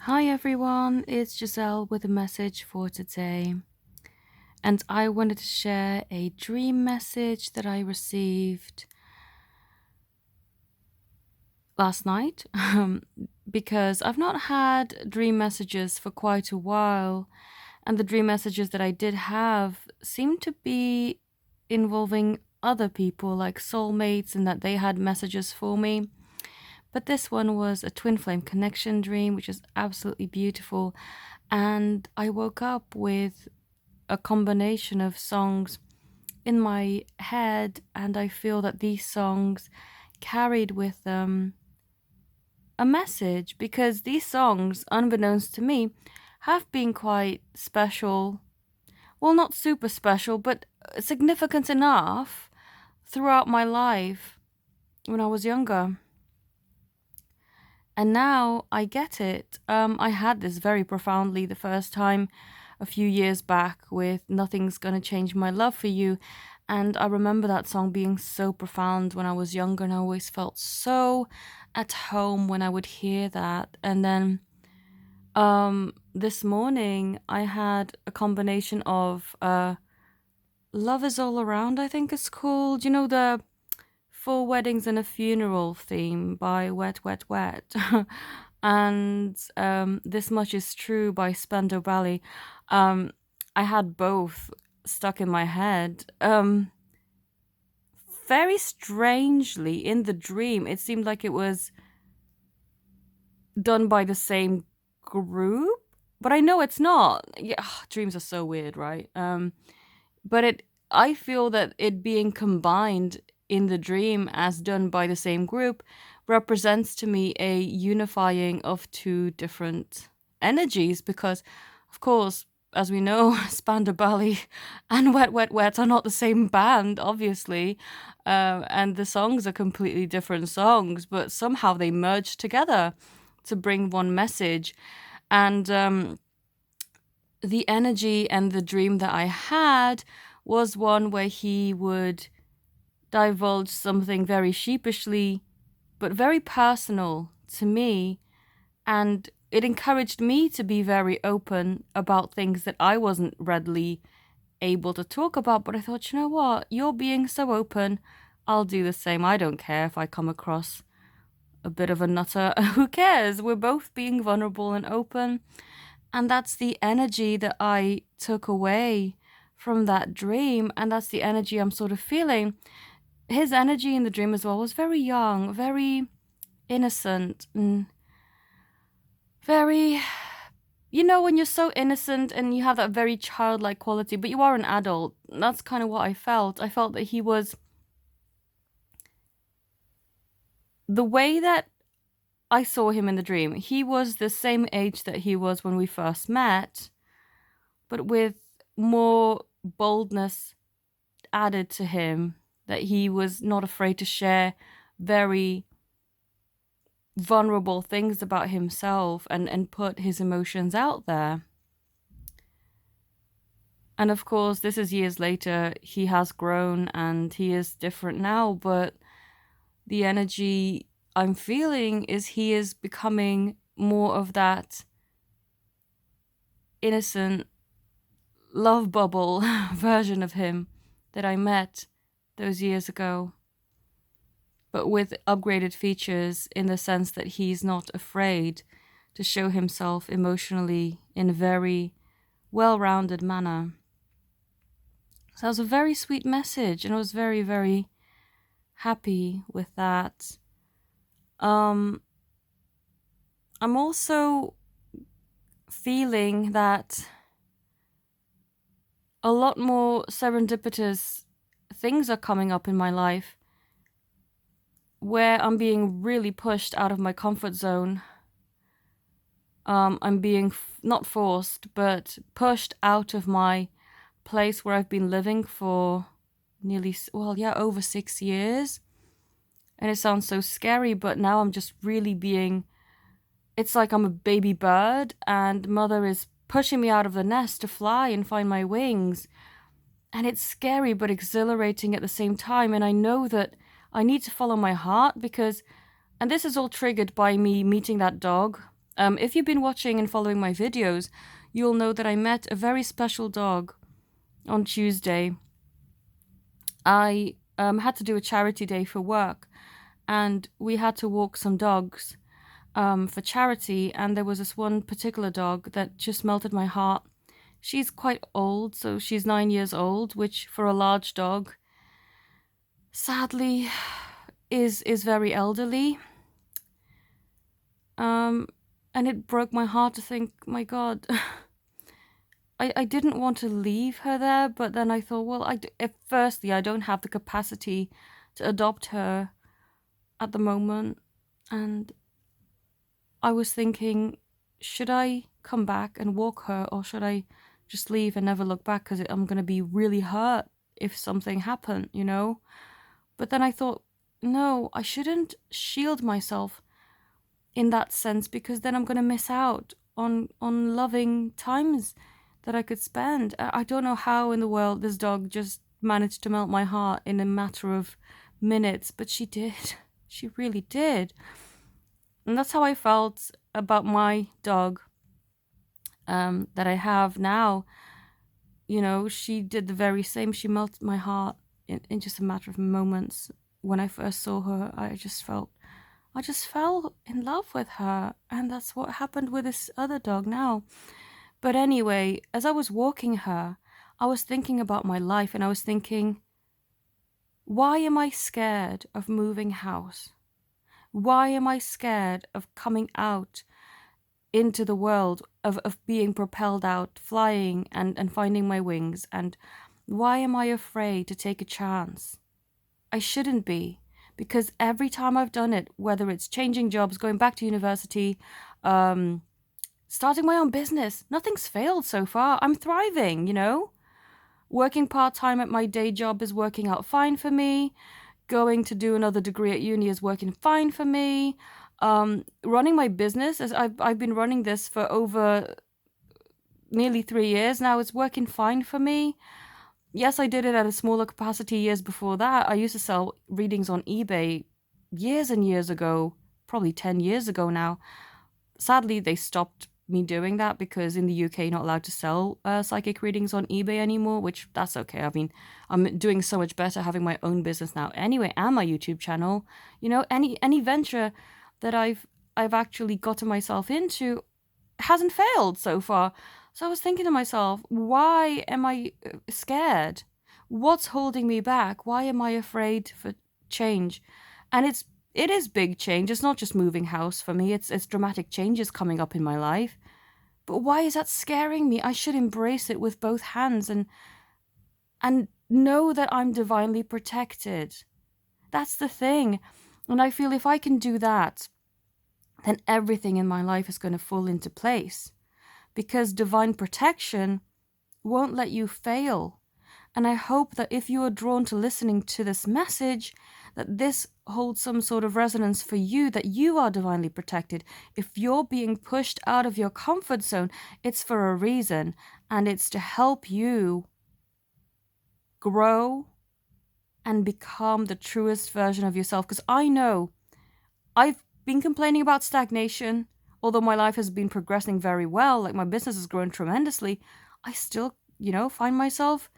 Hi everyone, it's Giselle with a message for today. And I wanted to share a dream message that I received last night because I've not had dream messages for quite a while. And the dream messages that I did have seemed to be involving other people, like soulmates, and that they had messages for me. But this one was a twin flame connection dream, which is absolutely beautiful. And I woke up with a combination of songs in my head, and I feel that these songs carried with them a message because these songs, unbeknownst to me, have been quite special. Well, not super special, but significant enough throughout my life when I was younger. And now I get it. I had this very profoundly the first time a few years back with Nothing's Gonna Change My Love for You. And I remember that song being so profound when I was younger, and I always felt so at home when I would hear that. And then this morning I had a combination of Love Is All Around, I think it's called. You know, the Four Weddings and a Funeral theme by Wet Wet Wet. And This Much Is True by Spandau Ballet. I had both stuck in my head. Very strangely, in the dream, it seemed like it was done by the same group, but I know it's not. Yeah, dreams are so weird, right? But I feel that it being combined in the dream as done by the same group represents to me a unifying of two different energies because, of course, as we know, Spandau Ballet and Wet Wet Wet are not the same band, obviously, and the songs are completely different songs, but somehow they merged together to bring one message. And the energy and the dream that I had was one where he would divulge something very sheepishly, but very personal to me. And it encouraged me to be very open about things that I wasn't readily able to talk about. But I thought, you know what? You're being so open. I'll do the same. I don't care if I come across a bit of a nutter. Who cares? We're both being vulnerable and open. And that's the energy that I took away from that dream. And that's the energy I'm sort of feeling. His energy in the dream as well was very young, very innocent, and very, when you're so innocent and you have that very childlike quality, but you are an adult. That's kind of what I felt. I felt that he was the way that I saw him in the dream. He was the same age that he was when we first met, but with more boldness added to him, that he was not afraid to share very vulnerable things about himself and put his emotions out there. And of course, this is years later. He has grown and he is different now, but the energy I'm feeling is he is becoming more of that innocent love bubble version of him that I met those years ago, but with upgraded features in the sense that he's not afraid to show himself emotionally in a very well-rounded manner. So that was a very sweet message, and I was very, very happy with that. I'm also feeling that a lot more serendipitous things are coming up in my life where I'm being really pushed out of my comfort zone. I'm being not forced, but pushed out of my place where I've been living for over 6 years. And it sounds so scary, but now I'm just really it's like I'm a baby bird and mother is pushing me out of the nest to fly and find my wings. And it's scary but exhilarating at the same time. And I know that I need to follow my heart and this is all triggered by me meeting that dog If you've been watching and following my videos, you'll know that I met a very special dog on Tuesday. I had to do a charity day for work, and we had to walk some dogs for charity. And there was this one particular dog that just melted my heart. She's quite old, so she's 9 years old, which for a large dog, sadly, is very elderly. And it broke my heart to think, my God, I didn't want to leave her there, but then I thought, well, firstly, I don't have the capacity to adopt her at the moment. And I was thinking, should I come back and walk her, or should I just leave and never look back, because I'm going to be really hurt if something happened, you know? But then I thought, no, I shouldn't shield myself in that sense, because then I'm going to miss out on loving times that I could spend. I don't know how in the world this dog just managed to melt my heart in a matter of minutes, but she did. She really did. And that's how I felt about my dog that I have now. You know, she did the very same. She melted my heart in just a matter of moments. When I first saw her, I just fell in love with her. And that's what happened with this other dog now. But anyway, as I was walking her, I was thinking about my life, and I was thinking, why am I scared of moving house? Why am I scared of coming out into the world, of being propelled out, flying and finding my wings? And why am I afraid to take a chance? I shouldn't be, because every time I've done it, whether it's changing jobs, going back to university, starting my own business, nothing's failed so far. I'm thriving, you know? Working part-time at my day job is working out fine for me. Going to do another degree at uni is working fine for me. Running my business, as I've been running this for over nearly 3 years now, it's working fine for me. Yes, I did it at a smaller capacity years before that. I used to sell readings on eBay years and years ago, probably 10 years ago now. Sadly, they stopped me doing that because in the UK, you're not allowed to sell psychic readings on eBay anymore, which that's okay. I mean, I'm doing so much better having my own business now anyway, and my YouTube channel. You know, any venture that I've actually gotten myself into hasn't failed so far. So I was thinking to myself, why am I scared? What's holding me back? Why am I afraid for change? And it is big change. It's not just moving house for me. It's dramatic changes coming up in my life. But why is that scaring me? I should embrace it with both hands and know that I'm divinely protected. That's the thing. And I feel if I can do that, then everything in my life is going to fall into place. Because divine protection won't let you fail. And I hope that if you are drawn to listening to this message, that this holds some sort of resonance for you, that you are divinely protected. If you're being pushed out of your comfort zone, it's for a reason, and it's to help you grow and become the truest version of yourself. Because I know I've been complaining about stagnation. Although my life has been progressing very well, like my business has grown tremendously, I still, find myself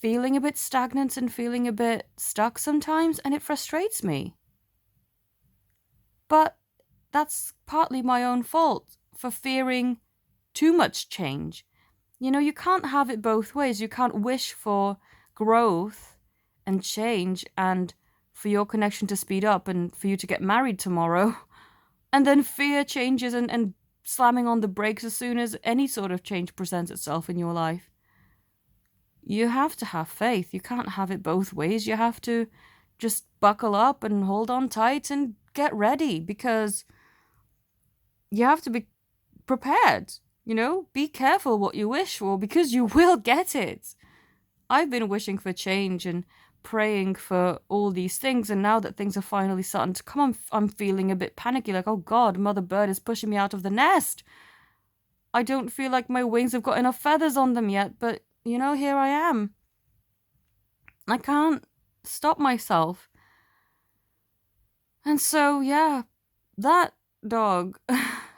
feeling a bit stagnant and feeling a bit stuck sometimes, and it frustrates me. But that's partly my own fault for fearing too much change. You can't have it both ways. You can't wish for growth and change and for your connection to speed up and for you to get married tomorrow. And then fear changes and slamming on the brakes as soon as any sort of change presents itself in your life. You have to have faith. You can't have it both ways. You have to just buckle up and hold on tight and get ready, because you have to be prepared. Be careful what you wish for, because you will get it. I've been wishing for change and praying for all these things, and now that things are finally starting to come, I'm feeling a bit panicky, like, oh God, Mother Bird is pushing me out of the nest. I don't feel like my wings have got enough feathers on them yet, but here I am. I can't stop myself. And so, yeah, that dog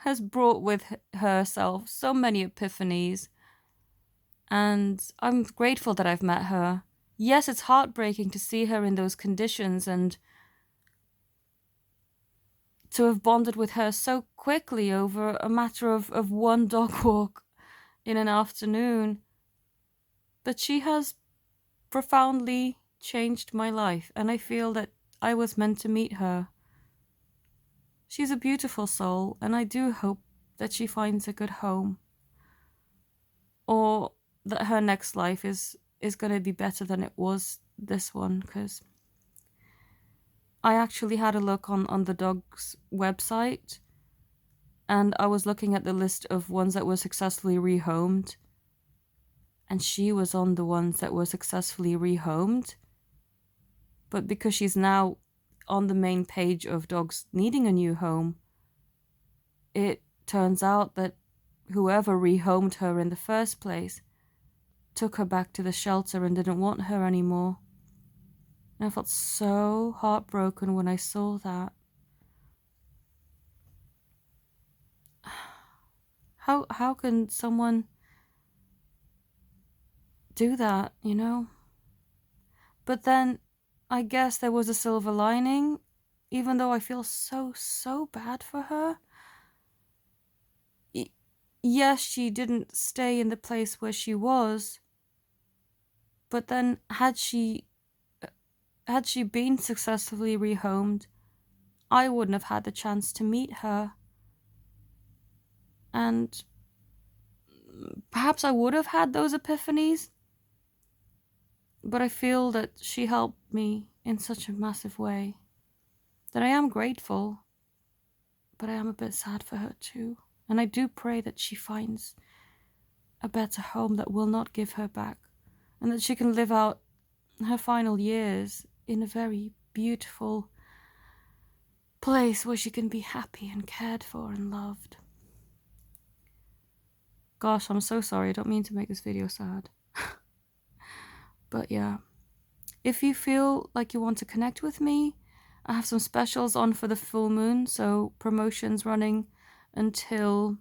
has brought with herself so many epiphanies, and I'm grateful that I've met her. Yes, it's heartbreaking to see her in those conditions and to have bonded with her so quickly over a matter of one dog walk in an afternoon. But she has profoundly changed my life, and I feel that I was meant to meet her. She's a beautiful soul, and I do hope that she finds a good home, or that her next life is going to be better than it was this one, because I actually had a look on the dog's website, and I was looking at the list of ones that were successfully rehomed, and she was on the ones that were successfully rehomed. But because she's now on the main page of dogs needing a new home, it turns out that whoever rehomed her in the first place took her back to the shelter and didn't want her anymore. And I felt so heartbroken when I saw that. How can someone do that, you know? But then I guess there was a silver lining, even though I feel so bad for her. Yes, she didn't stay in the place where she was, but then had she been successfully rehomed, I wouldn't have had the chance to meet her. And perhaps I would have had those epiphanies, but I feel that she helped me in such a massive way that I am grateful, but I am a bit sad for her too. And I do pray that she finds a better home that will not give her back, and that she can live out her final years in a very beautiful place where she can be happy and cared for and loved. Gosh, I'm so sorry. I don't mean to make this video sad. But yeah, if you feel like you want to connect with me, I have some specials on for the full moon, so promotions running until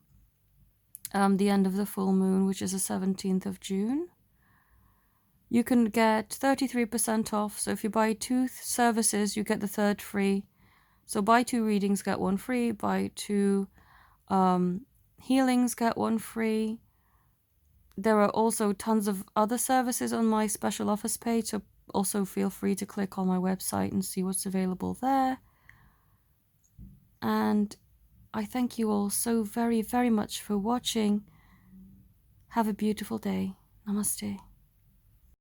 the end of the full moon, which is the 17th of June. You can get 33% off, so if you buy 2 services, you get the third free. So buy 2 readings, get 1 free. Buy 2 healings, get 1 free. There are also tons of other services on my special offers page, so also feel free to click on my website and see what's available there. And I thank you all so very, very much for watching. Have a beautiful day. Namaste.